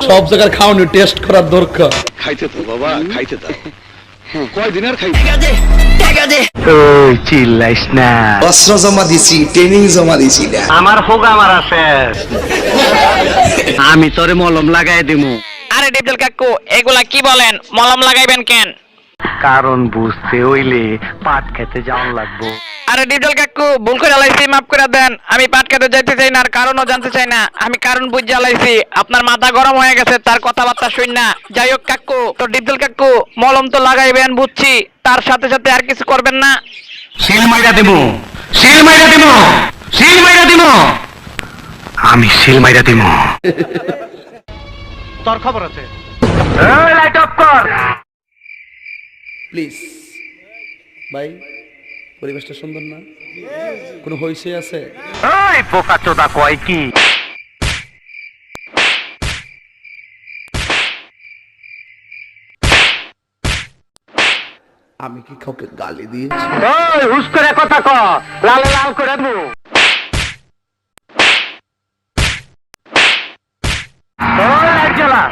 সব জায়গার খাওয়ানি টেস্ট করার দরকার। খাইতে তো বাবা, খাইতে দাও। কয়দিন আর খাই? ওই চিল্লাইস না, অস্ত্র জমা দিছি, ট্রেনিং জমা দিছি না। আমার হোগা মারা শেষ। আমি তোরে মলম লাগাই দিমু। আরে ডিপজল কাকু এগুলা কি বলেন, মলম লাগাইবেন কেন? কারণ বুঝতে হইলে পাট খেতে যাওয়ান লাগবো। আরে ডিপজল কাকু ভুল করে লাইছি, মাফ করে দেন। আমি পাট খেতে যাইতে চাই না, আর কারণও জানতে চাই না। আমি কারণ বুঝে লাইছি, আপনার মাথা গরম হয়ে গেছে তার কথাবার্তা শুন না। যাই হোক কাকু, তো ডিপজল কাকু মলম তো লাগাইবেন বুঝছি, তার সাথে সাথে আর কিছু করবেন না? শিল মাইরা দিমু, শিল মাইরা দিমু, শিল মাইরা দিমু। আমি শিল মাইরা দিমু। তোর খবর আছে? এই লাইট অফ কর। প্লিজ ভাই, পরিবেশটা সুন্দর না? কোনো হইছে আছে? ওই বোকা চোদা কয় কি? আমি কি কাউকে গালি দিয়েছি? ওই হুশ করে কথা ক, লাল লাল করে দু। ওই লাইট জ্বালা।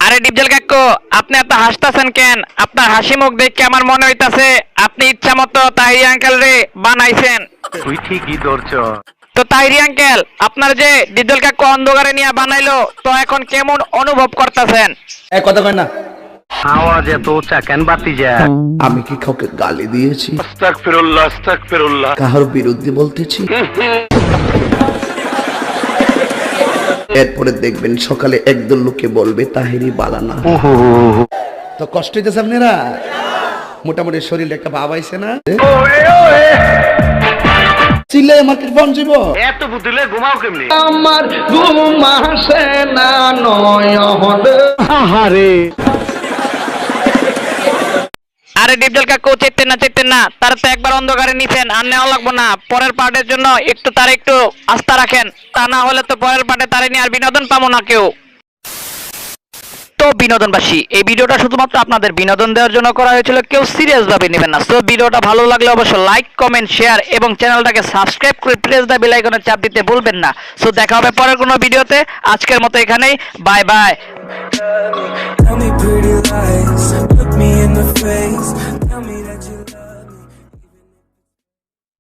আরে ডিপজল কাকু আপনি এত হাসতেছেন কেন? আপনার হাসি মুখ দেখে আমার মনে হইতাছে আপনি ইচ্ছা মতো তাহিরি আঙ্কেল রে বানাইছেন। তুই ঠিকই ধরছ। তো তাহিরি আঙ্কেল, আপনার যে ডিপজল কাকু অন্ধকারে নিয়ে বানাইলো, তো এখন কেমন অনুভব করতেছেন? এক কথা কয় না, আওয়াজ এত উঁচা কেন বাতি যা? আমি কি কাউকে গালি দিয়েছি? আস্তাগফিরুল্লাহ, আস্তাগফিরুল্লাহ। কাহার বিরুদ্ধে বলতেছি? এরপরে দেখবেন সকালে একদল লোকে বলবে তাহিরি বালানা। তো কষ্ট হইতেছে আপনারা? মোটামুটি শরীরে একটা ভাব আইছে না? চিল্লাই মার্কেট ফোন যাব। এত বুদ্ধিলে ঘুমাও কেমনি? আমার ঘুম আসে না নয়ন। আহারে আরে ডিপজল কাকু চেতেন না, তার তো একবার অন্ধকারে নিছেন, আর নেওয়া লাগবো না। পরের পার্টের জন্য একটু আস্থা রাখেন, তা না হলে তো পরের পার্টে তারে নিয়ে আর বিনোদন পাবো না কেউ। তো বিনোদনবাসী, এই ভিডিওটা শুধুমাত্র আপনাদের বিনোদন দেওয়ার জন্য করা হয়েছিল, কেউ সিরিয়াস ভাবে নেবেন না। তো ভিডিওটা ভালো লাগলে অবশ্যই লাইক, কমেন্ট, শেয়ার এবং চ্যানেলটাকে সাবস্ক্রাইব করে প্রেস দ্য বেল আইকনের চাপ দিতে ভুলবেন না। সো দেখা হবে পরের কোনো ভিডিওতে। আজকের মতো এখানেই, bye bye. Tell me pretty lies, look me in the face.